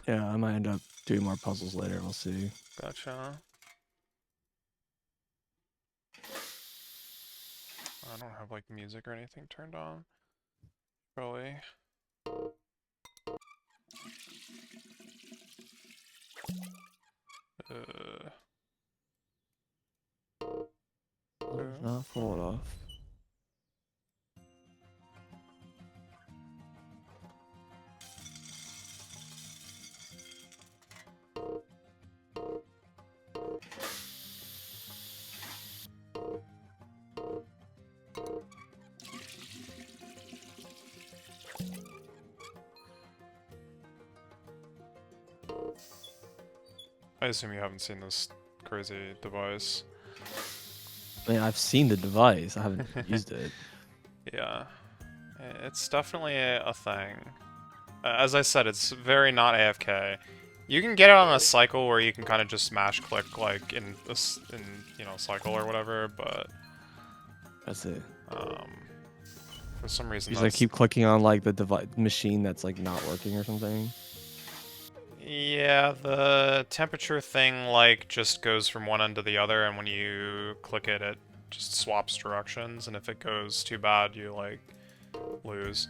Yeah, I might end up doing more puzzles later. We'll see. Gotcha. I don't have like music or anything turned on. Probably. It's not full enough. I assume you haven't seen this crazy device. I mean, I've seen the device. I haven't used it. Yeah. It's definitely a thing. As I said, it's very not AFK. You can get it on a cycle where you can kind of just smash click like in this cycle or whatever, but That's it. for some reason You just like keep clicking on like the device machine that's like not working or something. Yeah, the temperature thing like just goes from one end to the other, and when you click it, it just swaps directions, and if it goes too bad, you like lose.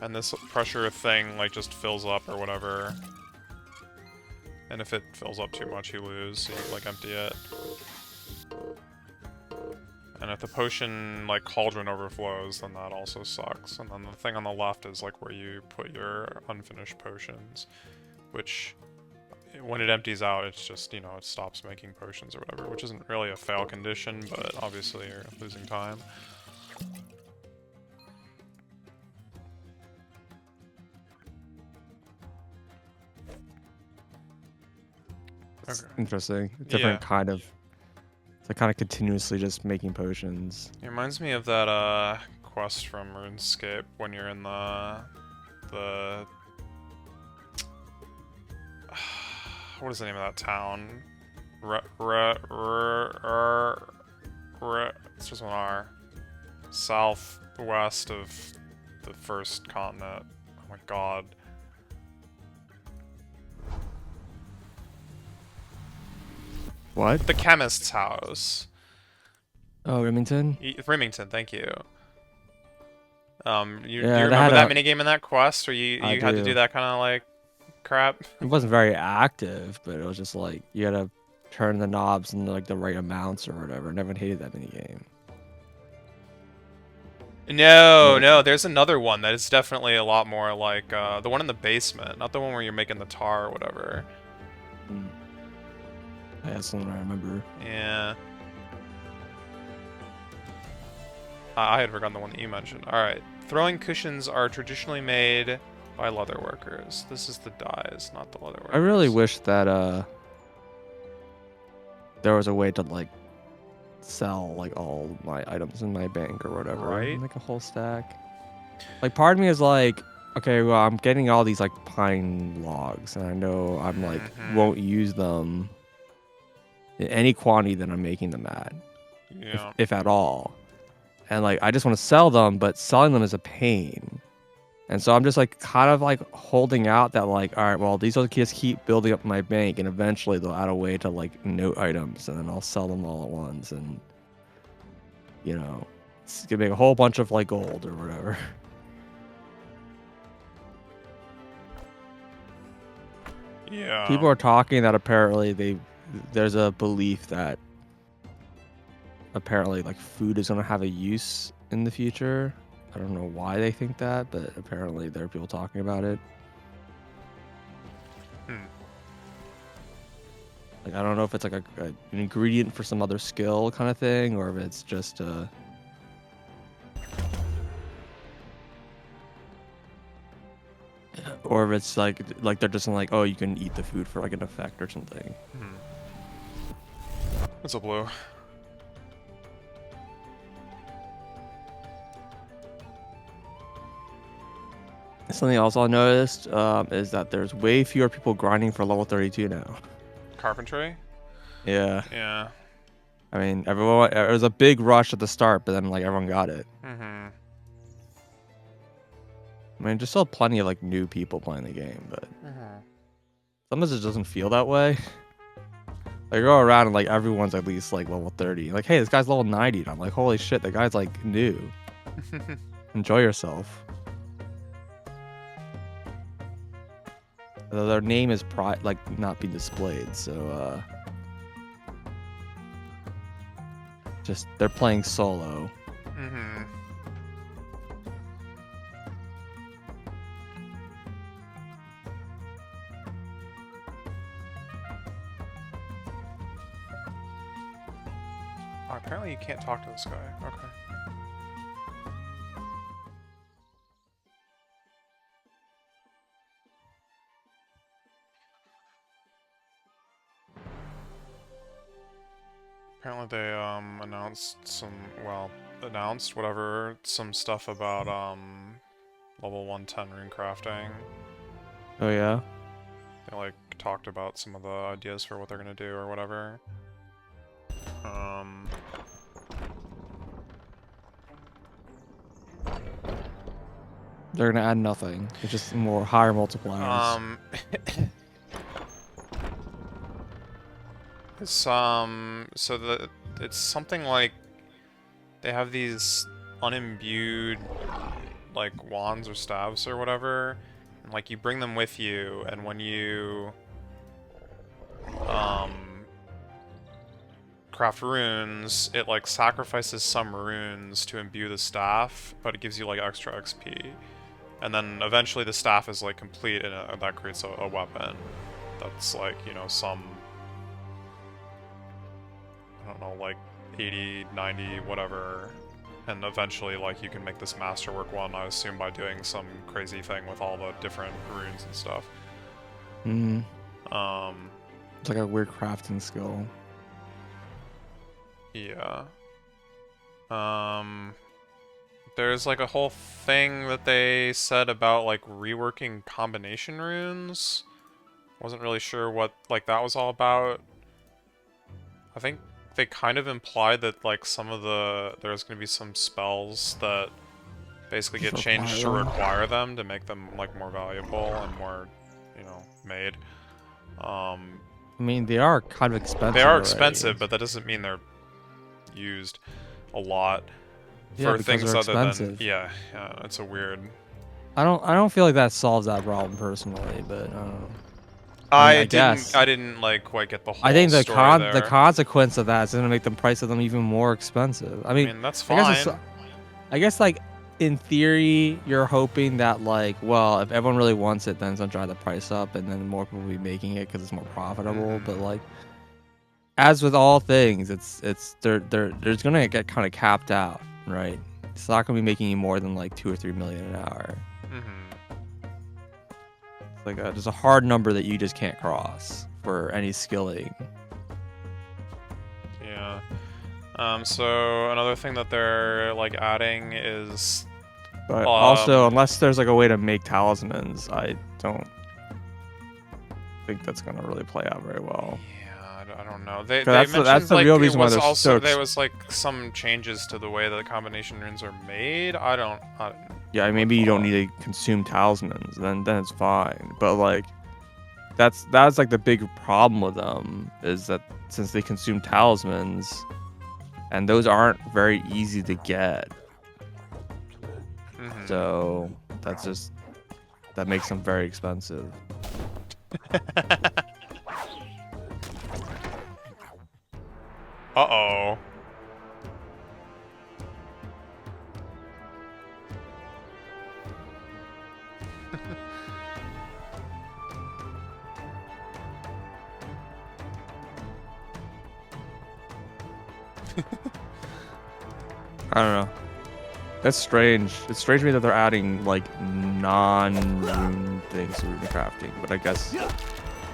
And this pressure thing like just fills up or whatever. And if it fills up too much, you lose, so you like empty it. And if the potion like cauldron overflows, then that also sucks. And then the thing on the left is like where you put your unfinished potions, which when it empties out, it's just, it stops making potions or whatever, which isn't really a fail condition, but obviously you're losing time. It's interesting. Different kind of. It's like kind of continuously just making potions. It reminds me of that quest from RuneScape when you're in the what is the name of that town? It's just one R. Southwest of the first continent. Oh my god. What? The chemist's house. Oh, Remington? Remington, thank you. Do you Yeah, remember that minigame in that quest where you had to do that kind of like crap? It wasn't very active, but it was just like you had to turn the knobs in like the right amounts or whatever. Never hated that minigame. No, there's another one that is definitely a lot more like the one in the basement, not the one where you're making the tar or whatever. That's the one I remember. Yeah. I had forgotten the one that you mentioned. Alright. Throwing cushions are traditionally made by leather workers. This is the dyes, not the leather workers. I really wish that there was a way to like sell like all my items in my bank or whatever. Right? Like a whole stack. Like part of me is like, okay, well I'm getting all these like pine logs and I know I'm like won't use them in any quantity that I'm making them at. Yeah. If at all. And like I just want to sell them, but selling them is a pain. And so I'm just like kind of like holding out that like, all right, well, these will just keep building up my bank and eventually they'll add a way to like note items and then I'll sell them all at once and it's gonna make a whole bunch of like gold or whatever. Yeah. People are talking that apparently there's a belief that apparently like food is gonna have a use in the future. I don't know why they think that, but apparently there are people talking about it. Like I don't know if it's like an ingredient for some other skill kind of thing, or if it's just or if it's like they're just like, oh, you can eat the food for like an effect or something. It's a blue. Something else I noticed is that there's way fewer people grinding for level 32 now. Carpentry? Yeah. Yeah. I mean, everyone. It was a big rush at the start, but then like everyone got it. I mean, there's still plenty of like new people playing the game, but Sometimes it doesn't feel that way. I go around and like everyone's at least like level 30. Like, hey, this guy's level 90. And I'm like, holy shit, that guy's like new. Enjoy yourself. Their name is like not being displayed, so just they're playing solo. Mm-hmm. Oh, apparently you can't talk to this guy. Okay. Apparently they announced some stuff about level 110 rune crafting. Oh yeah. They like talked about some of the ideas for what they're gonna do or whatever. They're gonna add nothing. It's just more higher multipliers. It's it's something like they have these unimbued like wands or staves or whatever, and like you bring them with you, and when you craft runes, it like sacrifices some runes to imbue the staff, but it gives you like extra XP. And then eventually the staff is like complete, and that creates a weapon that's like, you know, some, I don't know, like 80, 90, whatever. And eventually, like, you can make this masterwork one, I assume, by doing some crazy thing with all the different runes and stuff. Mm-hmm. It's like a weird crafting skill. Yeah. There's like a whole thing that they said about like reworking combination runes. Wasn't really sure what like that was all about. I think they kind of implied that like some of there's gonna be some spells that basically get changed to require them to make them like more valuable and more, you know, made. I mean, they are kind of expensive. They are expensive, but that doesn't mean they're used a lot for things other than it's a weird. I don't feel like that solves that problem personally, but I don't know. I didn't like quite get the whole. I think the story the consequence of that is going to make the price of them even more expensive. I mean that's fine. I guess like in theory, you're hoping that like, well, if everyone really wants it, then it's gonna drive the price up, and then more people will be making it because it's more profitable. But like, as with all things, there's gonna get kind of capped out, right? It's not gonna be making you more than like 2 or 3 million an hour. It's like there's a hard number that you just can't cross for any skilling. Yeah. So another thing that they're like adding is. But also, unless there's like a way to make talismans, I don't think that's gonna really play out very well. Yeah, I don't know. They that's mentioned the like real reason it was why also there was like some changes to the way that the combination runes are made. I don't yeah, maybe you don't need to consume talismans. Then it's fine. But like, that's like the big problem with them is that since they consume talismans, and those aren't very easy to get. So that makes them very expensive. Uh-oh. I don't know. That's strange. It's strange to me that they're adding like non-rune things to rune crafting, but I guess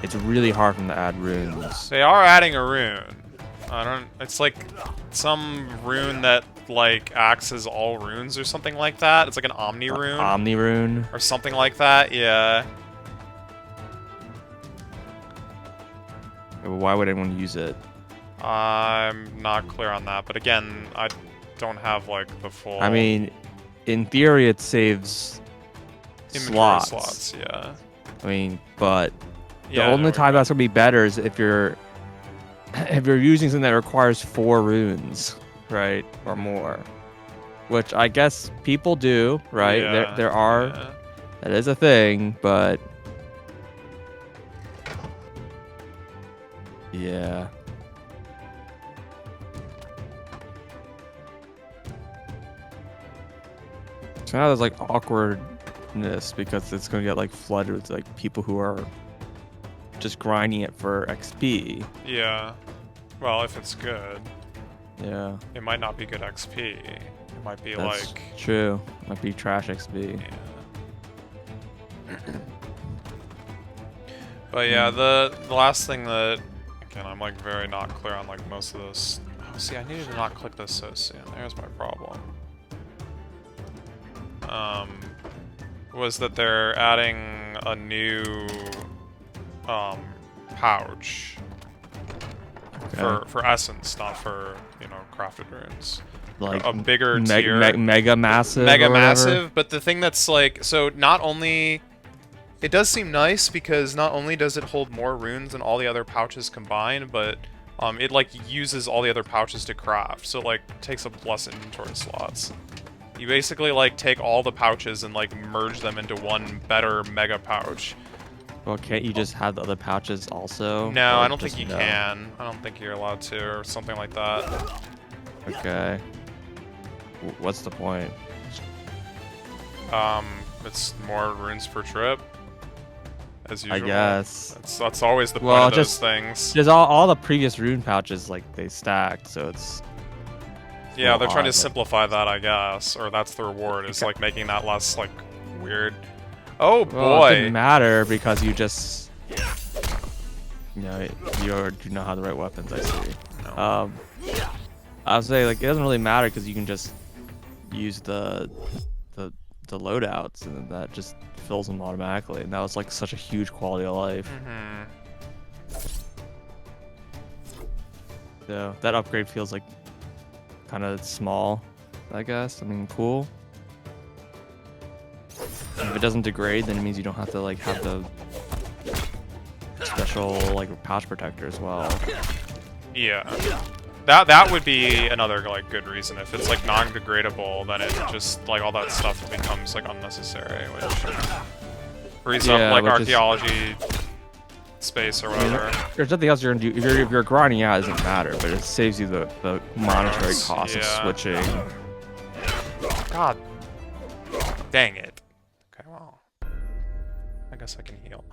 it's really hard for them to add runes. They are adding a rune. It's like some rune that like acts as all runes or something like that. It's like an Omni rune. Omni rune? Or something like that, yeah. Why would anyone use it? I'm not clear on that, but again, I don't have like the full. I mean, in theory, it saves slots, yeah. I mean, but The only time that's gonna be better is if you're using something that requires 4 runes, right, or more, which I guess people do, right? Yeah, There are, yeah. that is a thing, but yeah. So now there's like awkwardness because it's gonna get like flooded with like people who are just grinding it for XP. Yeah. Well, if it's good. Yeah. It might not be good XP. It might be That's like... true. Might be trash XP. Yeah. But yeah, the last thing that... Again, I'm like very not clear on like most of this. Oh, see, I needed to not click this so soon. There's my problem. Was that they're adding a new pouch for essence, not for, you know, crafted runes. Like a bigger tier, mega massive. But the thing that's like, so not only it does seem nice because not only does it hold more runes than all the other pouches combined, but it like uses all the other pouches to craft, so it like takes up less inventory slots. You basically like take all the pouches and like merge them into one better mega pouch. Well, can't you just have the other pouches also? No, Or I don't think you no? can. I don't think you're allowed to, or something like that. Okay. What's the point? It's more runes per trip, as usual. I guess. That's always the point of those things. Just all the previous rune pouches, like, they stacked, so it's yeah, they're trying to odd, simplify that, I guess, or that's the reward, is like making that less like weird. Oh boy! Well, it didn't matter because you just, you know, you don't have the right weapons. I see. No. I would say like it doesn't really matter because you can just use the loadouts and that just fills them automatically, and that was like such a huge quality of life. So that upgrade feels like kind of small, I guess. I mean, cool. If it doesn't degrade, then it means you don't have to like have the special like pouch protector as well. Yeah. That would be another like good reason. If it's like non-degradable, then it just like all that stuff becomes like unnecessary, which frees up like archaeology space or whatever. There's nothing else you're gonna do. If you're grinding out, it doesn't matter, but it saves you the monetary cost of switching. God dang it. Okay, well, I guess I can heal.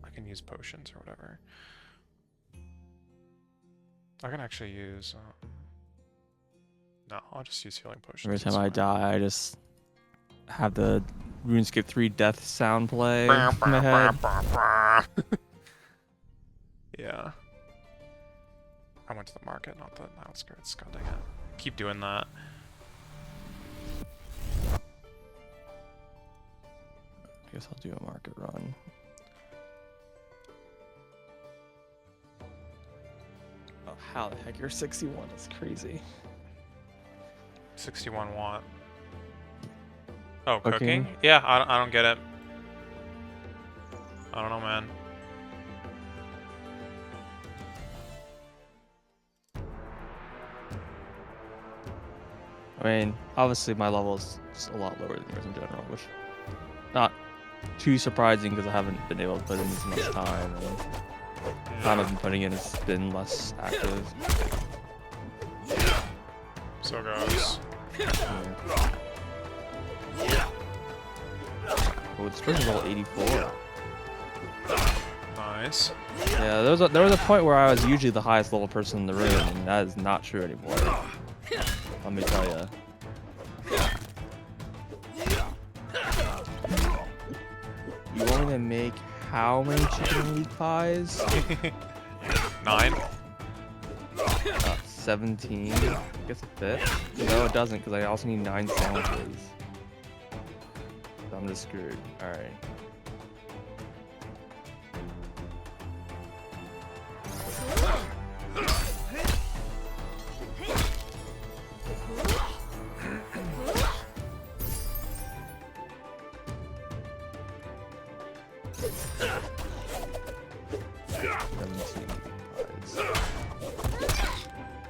I can use potions or whatever. I can actually use... no, I'll just use healing potions. Every time I die, I just have the RuneScape 3 death sound play in my head. Yeah. I went to the market, not the outskirts. God dang it. Keep doing that. I guess I'll do a market run. Oh, how the heck? You're 61. That's crazy. 61 what? Oh, cooking? Yeah, I don't get it. I don't know, man. I mean, obviously my level is just a lot lower than yours in general, which not too surprising because I haven't been able to put in as much time, and the time I've been putting in has been less active. So goes. Oh, it's first level 84. Nice. Yeah, there was a point where I was usually the highest level person in the room, and that is not true anymore. Let me tell ya. You want me to make how many chicken meat pies? 9. 17. I guess it fits. No, it doesn't, because I also need 9 sandwiches. So I'm just screwed. Alright.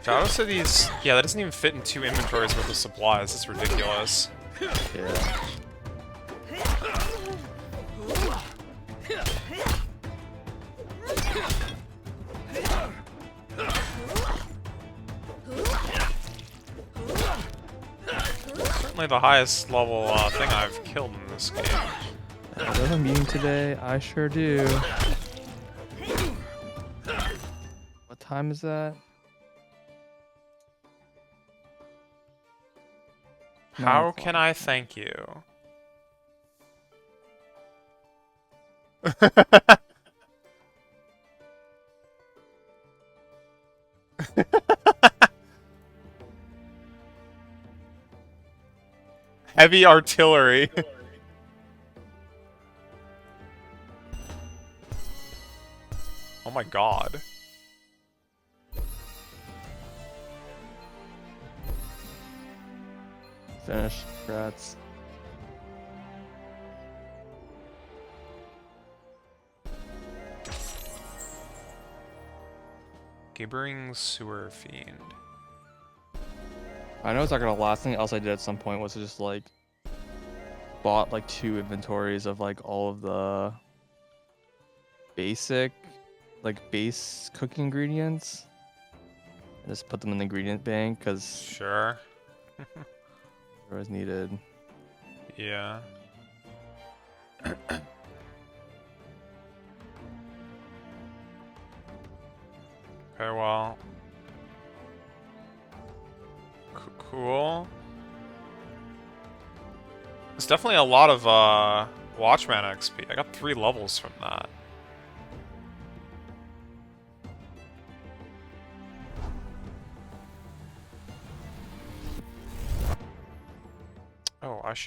Shout out to these. Yeah, that doesn't even fit in 2 inventories worth of supplies. It's ridiculous. Yeah. Certainly the highest level thing I've killed in this game. I have a meeting today. I sure do. What time is that? How can I thank you? Heavy artillery. Oh my god. Finished. Congrats. Gibbering Sewer Fiend. I know it's not gonna last. Thing else I did at some point was to just like bought like 2 inventories of like all of the basic, like base cooking ingredients, and just put them in the ingredient bank because Sure. they're always needed. Yeah. Okay, well. Cool. There's definitely a lot of Watchman XP. I got 3 levels from that. Oh, I should